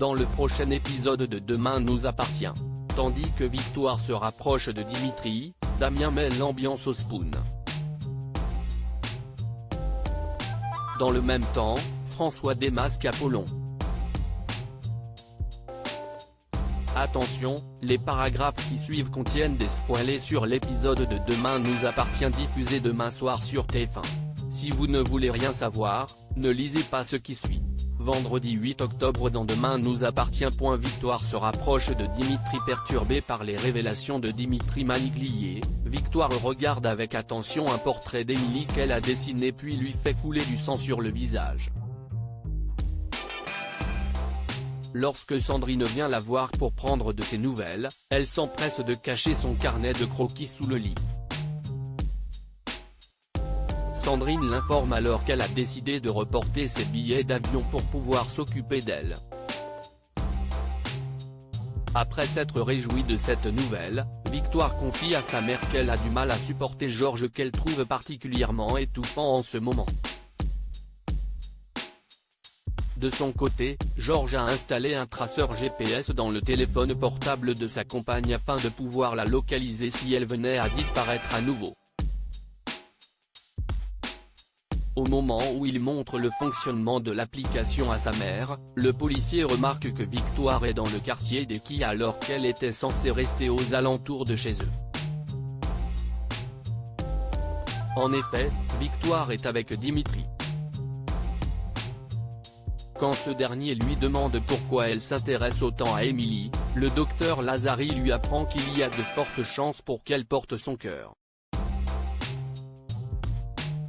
dans le prochain épisode de Demain nous appartient. Tandis que Victoire se rapproche de Dimitri, Damien met l'ambiance au Spoon. Dans le même temps, François démasque Apollon. Attention, les paragraphes qui suivent contiennent des spoilers sur l'épisode de Demain nous appartient diffusé demain soir sur TF1. Si vous ne voulez rien savoir, ne lisez pas ce qui suit. Vendredi 8 octobre dans Demain nous appartient. Victoire se rapproche de Dimitri perturbée par les révélations de Dimitri Maniglier. Victoire regarde avec attention un portrait d'Émilie qu'elle a dessiné puis lui fait couler du sang sur le visage. Lorsque Sandrine vient la voir pour prendre de ses nouvelles, elle s'empresse de cacher son carnet de croquis sous le lit. Sandrine l'informe alors qu'elle a décidé de reporter ses billets d'avion pour pouvoir s'occuper d'elle. Après s'être réjouie de cette nouvelle, Victoire confie à sa mère qu'elle a du mal à supporter Georges qu'elle trouve particulièrement étouffant en ce moment. De son côté, Georges a installé un traceur GPS dans le téléphone portable de sa compagne afin de pouvoir la localiser si elle venait à disparaître à nouveau. Au moment où il montre le fonctionnement de l'application à sa mère, le policier remarque que Victoire est dans le quartier des Quais alors qu'elle était censée rester aux alentours de chez eux. En effet, Victoire est avec Dimitri. Quand ce dernier lui demande pourquoi elle s'intéresse autant à Émilie, le docteur Lazari lui apprend qu'il y a de fortes chances pour qu'elle porte son cœur.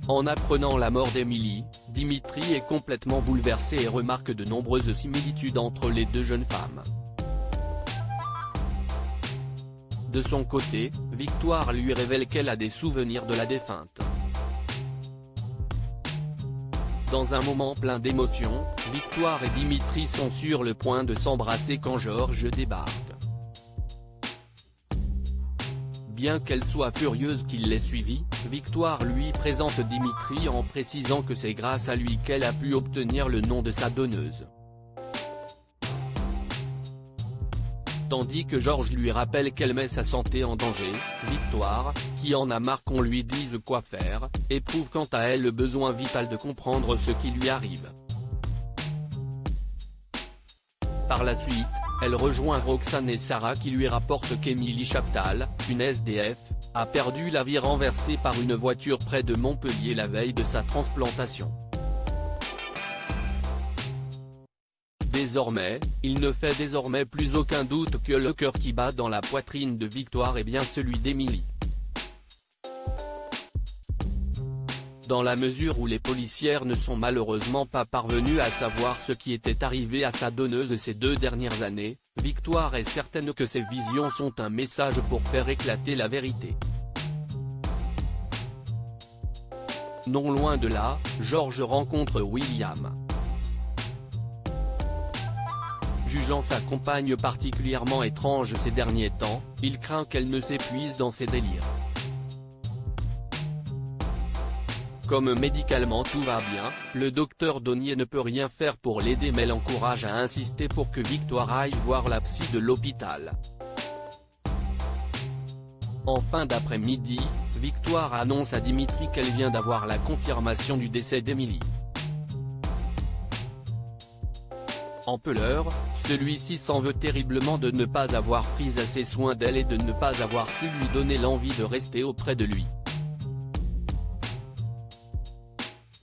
En apprenant la mort d'Émilie, Dimitri est complètement bouleversé et remarque de nombreuses similitudes entre les deux jeunes femmes. De son côté, Victoire lui révèle qu'elle a des souvenirs de la défunte. Dans un moment plein d'émotions, Victoire et Dimitri sont sur le point de s'embrasser quand Georges débarque. Bien qu'elle soit furieuse qu'il l'ait suivi, Victoire lui présente Dimitri en précisant que c'est grâce à lui qu'elle a pu obtenir le nom de sa donneuse. Tandis que Georges lui rappelle qu'elle met sa santé en danger, Victoire, qui en a marre qu'on lui dise quoi faire, éprouve quant à elle le besoin vital de comprendre ce qui lui arrive. Par la suite, elle rejoint Roxane et Sarah qui lui rapportent qu'Émilie Chaptal, une SDF, a perdu la vie renversée par une voiture près de Montpellier la veille de sa transplantation. Désormais, il ne fait désormais plus aucun doute que le cœur qui bat dans la poitrine de Victoire est bien celui d'Émilie. Dans la mesure où les policières ne sont malheureusement pas parvenues à savoir ce qui était arrivé à sa donneuse ces 2 dernières années, Victoire est certaine que ces visions sont un message pour faire éclater la vérité. Non loin de là, Georges rencontre William. Jugeant sa compagne particulièrement étrange ces derniers temps, il craint qu'elle ne s'épuise dans ses délires. Comme médicalement tout va bien, le docteur Donnier ne peut rien faire pour l'aider mais l'encourage à insister pour que Victoire aille voir la psy de l'hôpital. En fin d'après-midi, Victoire annonce à Dimitri qu'elle vient d'avoir la confirmation du décès d'Émilie. En peureur, celui-ci s'en veut terriblement de ne pas avoir pris assez soin d'elle et de ne pas avoir su lui donner l'envie de rester auprès de lui.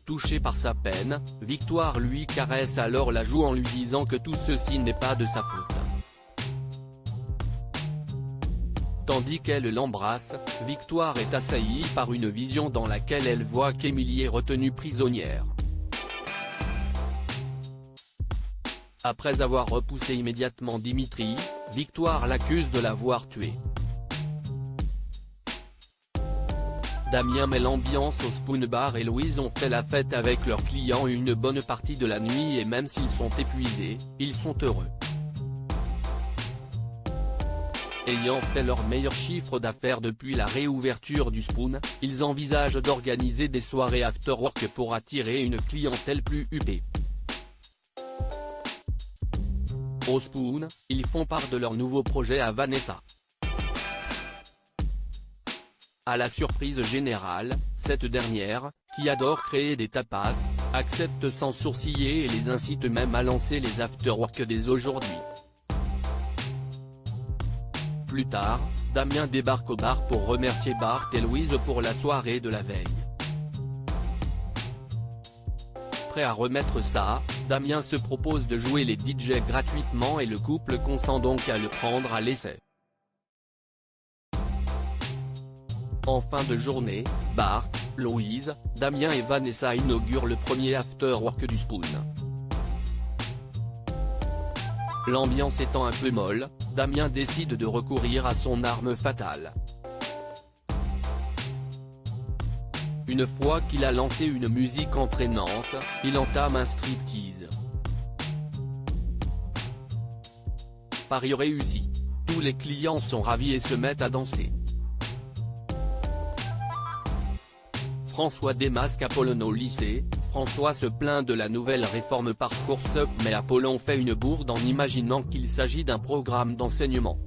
Touché par sa peine, Victoire lui caresse alors la joue en lui disant que tout ceci n'est pas de sa faute. Tandis qu'elle l'embrasse, Victoire est assaillie par une vision dans laquelle elle voit qu'Émilie est retenue prisonnière. Après avoir repoussé immédiatement Dimitri, Victoire l'accuse de l'avoir tué. Damien met l'ambiance au Spoon Bar et Louise ont fait la fête avec leurs clients une bonne partie de la nuit et même s'ils sont épuisés, ils sont heureux. Ayant fait leur meilleur chiffre d'affaires depuis la réouverture du Spoon, ils envisagent d'organiser des soirées after-work pour attirer une clientèle plus huppée. Au Spoon, ils font part de leur nouveau projet à Vanessa. À la surprise générale, cette dernière, qui adore créer des tapas, accepte sans sourciller et les incite même à lancer les afterwork dès aujourd'hui. Plus tard, Damien débarque au bar pour remercier Bart et Louise pour la soirée de la veille. Prêt à remettre ça, Damien se propose de jouer les DJ gratuitement et le couple consent donc à le prendre à l'essai. En fin de journée, Bart, Louise, Damien et Vanessa inaugurent le premier afterwork du Spoon. L'ambiance étant un peu molle, Damien décide de recourir à son arme fatale. Une fois qu'il a lancé une musique entraînante, il entame un striptease. Pari réussi. Tous les clients sont ravis et se mettent à danser. François démasque Apollon au lycée. François se plaint de la nouvelle réforme Parcoursup mais Apollon fait une bourde en imaginant qu'il s'agit d'un programme d'enseignement.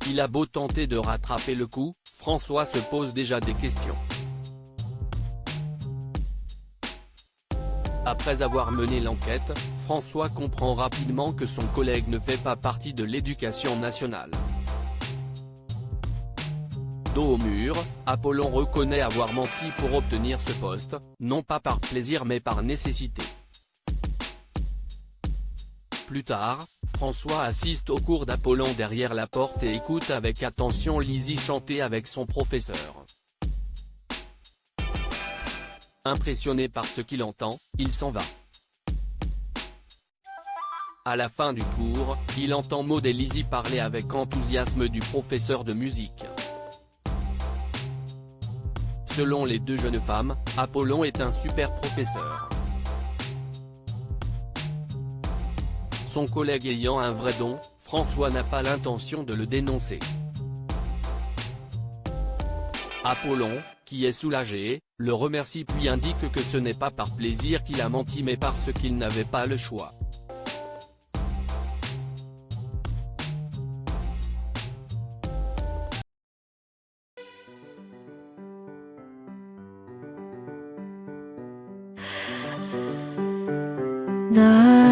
Il a beau tenter de rattraper le coup, François se pose déjà des questions. Après avoir mené l'enquête, François comprend rapidement que son collègue ne fait pas partie de l'éducation nationale. Dos au mur, Apollon reconnaît avoir menti pour obtenir ce poste, non pas par plaisir mais par nécessité. Plus tard, François assiste au cours d'Apollon derrière la porte et écoute avec attention Lizzie chanter avec son professeur. Impressionné par ce qu'il entend, il s'en va. À la fin du cours, il entend Maud et Lizzie parler avec enthousiasme du professeur de musique. Selon les deux jeunes femmes, Apollon est un super professeur. Son collègue ayant un vrai don, François n'a pas l'intention de le dénoncer. Apollon, qui est soulagé, le remercie puis indique que ce n'est pas par plaisir qu'il a menti mais parce qu'il n'avait pas le choix. 나